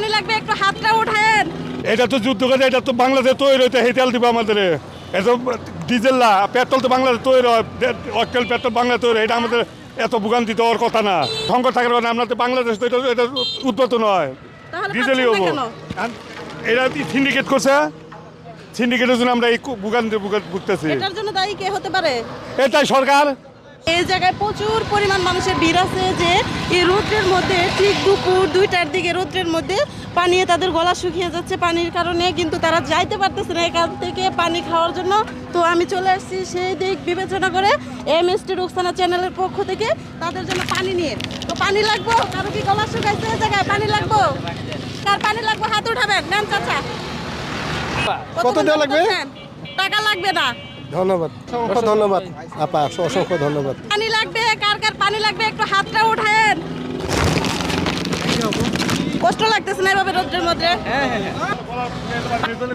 পানি লাগবে, একটু হাতটা উঠায়েন। এটা তো যুদ্ধ করে, এটা তো বাংলাদেশে তৈরি হইতে হেঁটেল দিব আমাদের। এত ডিজেল না, পেট্রোল তো বাংলাদেশে তৈরি হয়, অকটেল পেট্রোল বাংলাদেশে তৈরি, এটা আমাদের এত ভোগান্তি তো ওর কথা না। সংকট থাকার কারণে আমরা তো বাংলাদেশ তো এটা উৎপাদন হয়, তাহলে ডিজেলই পাচ্ছেন হবো। না কেন? এরা সিন্ডিকেট করছে, সিন্ডিকেটের জন্য আমরা এই ভোগান্তি ভুগতেছি। এটার জন্য দায়ী কে হতে পারে? এটাই সরকার। এই জায়গায় প্রচুর পরিমাণ মানুষের ভিড় আছে, যে এই রোদ্রের মধ্যে ঠিক দুপুর 2টার দিকে রোদ্রের মধ্যে পানি তাদের গলা শুকিয়ে যাচ্ছে পানির কারণে, কিন্তু তারা যাইতে পারতেছে না এখান থেকে পানি খাওয়ার জন্য। তো আমি চলে আসছি সেই দিক বিবেচনা করে এমএসটি রুকসানা চ্যানেলের পক্ষ থেকে তাদের জন্য পানি নিয়ে। তো পানি লাগবো, কারো কি গলা শুকাইছে এই জায়গায়? পানি লাগবো, কার পানি লাগবো হাত উঠাবেন। নেন চাচা, কত দেওয়া লাগবে? টাকা লাগবে না। ধন্যবাদ, অসংখ্য ধন্যবাদ আপা, অসংখ্য ধন্যবাদ। পানি লাগবে, কার কার পানি লাগবে, একটু হাতটা উঠায়েন। কষ্ট লাগতেছে না এভাবে রোদ্রের মধ্যে?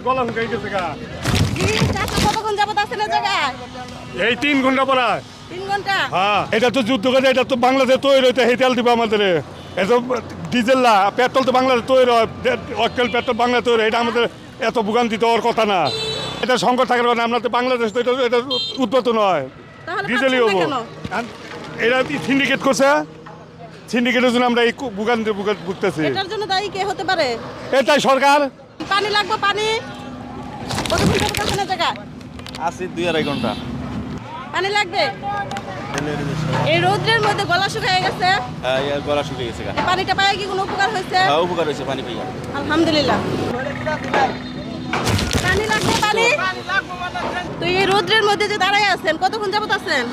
গলা শুকাই গেছে গা। জি, চাচা কতক্ষণ যাবত আছেন এই জায়গায়? এই 3 ঘন্টা পরে। 3 ঘন্টা? হ্যাঁ, এটা তো যুদ্ধ করে, এটা তো বাংলাদেশে তৈরি হইতে হেঁটেল দিব আমাদের। এত ডিজেল না, পেট্রোল তো বাংলাদেশে তৈরি হয়, অকটেল পেট্রোল বাংলাদেশে তৈরি, এটা আমাদের এত ভোগান্তি তো ওর কথা না। এটা সংকট থাকার কারণে আমরা তো বাংলাদেশ তো এটা উৎপাদন হয়, তাহলে ডিজেলই পাচ্ছেন না হবো। কেন? এরা সিন্ডিকেট করছে, সিন্ডিকেটের জন্য আমরা এই ভোগান্তি ভুগতেছি। এটার জন্য দায়ী কে হতে পারে? এটাই সরকার। পানি লাগবে, পানি। কতক্ষণ যাবত আছেন এই জায়গায়? আছি 2-2.5 ঘন্টা। পানি লাগবে? এই রোদ্রের মধ্যে গলা শুকিয়ে গেছে, হ্যাঁ, গলা শুকিয়ে গেছে গা। পানিটা পায়ে কি কোনো উপকার হয়েছে? হ্যাঁ, উপকার হয়েছে পানি পাইয়া। আলহামদুলিল্লাহ। পানি লাগবে, পানি। তো এই রোদ্রের মধ্যে যে দাঁড়ায় আছেন, কতক্ষণ যাবত আছেন?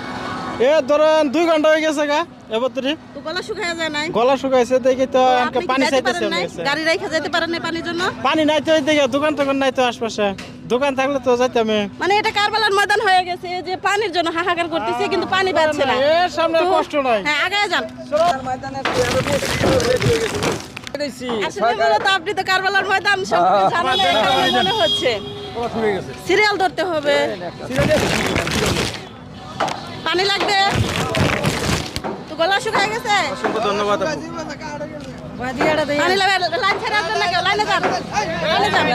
ধরেন 2 ঘন্টা হয়ে গেছে গা। এবার তো গলা শুকিয়ে যায় নাই? গলা শুকাইছে দেখি তো আপনি কি পানি যাইতে চাইতেছে। পারেন নাই? গাড়ি রাইখা যেতে পারেন না পানির জন্য? পানি নাই তো দেখে, দোকান টোকান নাই তো আশপাশে, দোকান থাকলে তো যাইতাম। মানে এটা কারবালার ময়দান হয়ে গেছে, যে পানির জন্য হাহাকার করতেছে, কিন্তু পানি পাচ্ছে না। এর সামনে তো- কষ্ট নাই। হ্যাঁ, আগায় যান। আসলে মূলত আপনি তো কারবালার ময়দান সম্পর্কে জানেন না, এই কারণে মনে হচ্ছে। সিরিয়াল ধরতে হবে। পানি লাগবে? তো গলা শুকিয়ে গেছে? অসংখ্য ধন্যবাদ। পানি লাগবে, লাইন ছেড়ে আসবেন না কেউ? লাইনে যান, লাইনে যান।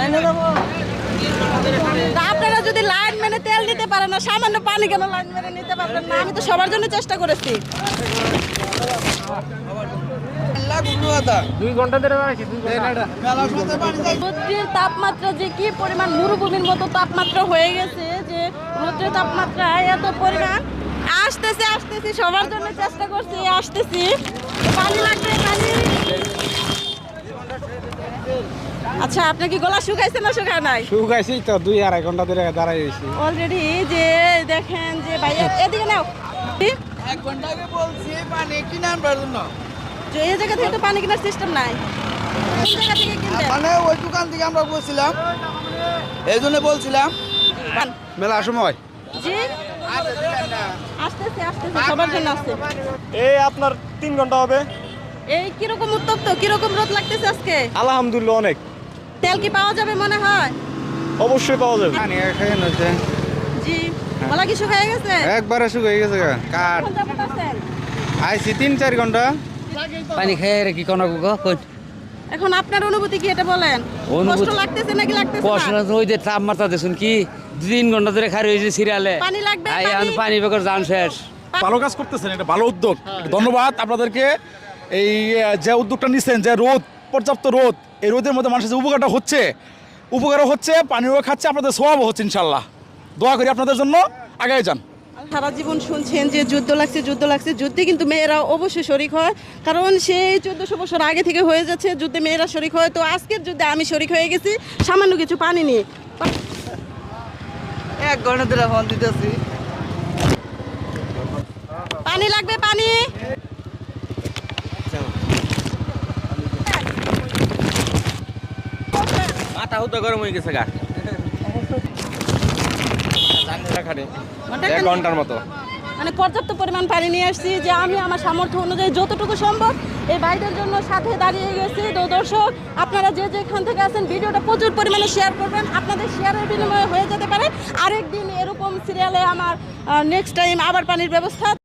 তা আপনারা যদি লাইন মেনে তেল নিতে পারেন না, সামান্য পানি কেন লাইন মেনে নিতে পারবেন না? আমি তো সবার জন্য চেষ্টা করেছি। 2 ঘন্টা ধরে রোদ্রের তাপমাত্রা যে কি পরিমাণ মরুভূমির মতো তাপমাত্রা হয়ে গেছে, যে রোদ্রের তাপমাত্রা এত পরিমাণ। আসতেছি আসতেছি, সবার জন্য চেষ্টা করছি, আসতেছি। পানি লাগবে, পানি। আচ্ছা, আপনার কি গলা শুকাইছে না শুকায় নাই? শুকাইছি তো, 2-2.5 ঘন্টা ধরে দাঁড়াই রয়েছি। অলরেডি যে দেখেন যে ভাইয়া এদিকে নাও, 1 ঘন্টা আগে বলছি পানি কিনে আনবার জন্য। যে এই জায়গা থেকে তো পানি কেনার সিস্টেম নাই, কোন জায়গা থেকে কিনবেন? মানে ওই দোকান থেকে আমরা বলছিলাম, এই জন্য বলছিলাম পান। মেলা সময় জি, আসতেছি আসতেছি, সবার জন্য আসছে। এই আপনার 3 ঘন্টা হবে। এই কিরকম উত্তপ্ত, কিরকম রোদ লাগতেছে আজকে? আলহামদুলিল্লাহ অনেক, তেল কি পাওয়া যাবে মনে হয়? অবশ্যই পাওয়া যাবে। জি, গলা কি শুকিয়ে গেছে? একবারে শুকিয়ে গেছে গা। কাঠ কোন জায়গাতে আছেন? আইছি 3-4 ঘন্টা। পানি খেয়ে রে কি কোন এখন আপনার অনুভূতি কি এটা বলেন? অনুভূতি- কষ্ট লাগতেছে নাকি লাগতেছে প্রশ্ন না? তো ওই যে তাপমাত্রা দেখুন কি 2-3 ঘন্টা ধরে খারি হয়েছে সিরিয়ালে। পানি লাগবে, আই পানি। এখন পানি বেকার জান শেষ। ভালো কাজ করতেছেন, এটা ভালো উদ্যোগ। ধন্যবাদ আপনাদেরকে। এই যে উদ্যোগটা নিচ্ছেন, যে রোদ, পর্যাপ্ত রোদ, এই রোদের মধ্যে মানুষের যে উপকারটা হচ্ছে, উপকারও হচ্ছে, পানিও খাচ্ছে, আপনাদের স্বভাবও হচ্ছে। ইনশাল্লাহ দোয়া করি আপনাদের জন্য, আগে যান। সারা জীবন শুনছেন যে যুদ্ধ লাগছে, যুদ্ধ লাগছে। যুদ্ধে কিন্তু মেয়েরা অবশ্যই শরিক হয়, কারণ সেই 1400 বছর আগে থেকে হয়ে যাচ্ছে যুদ্ধে মেয়েরা শরিক হয়। তো আজকের যুদ্ধে আমি শরিক হয়ে গেছি সামান্য কিছু পানি নিয়ে। 1 ঘন্টা ধরে ফোন দিতেছি। পানি লাগবে, পানি। মাথা হুদা গরম হয়ে গেছে গা। 1 ঘন্টার মতো। মানে পর্যাপ্ত পরিমাণ পানি নিয়ে আসছি, যে আমি আমার সামর্থ্য অনুযায়ী যতটুকু সম্ভব এই ভাইদের জন্য সাথে দাঁড়িয়ে গেছি। তো দর্শক, আপনারা যে যেখান থেকে আছেন ভিডিওটা প্রচুর পরিমাণে শেয়ার করবেন, আপনাদের শেয়ারের বিনিময়ে হয়ে যেতে পারে আরেকদিন এরকম সিরিয়ালে আমার নেক্সট টাইম আবার পানির ব্যবস্থা।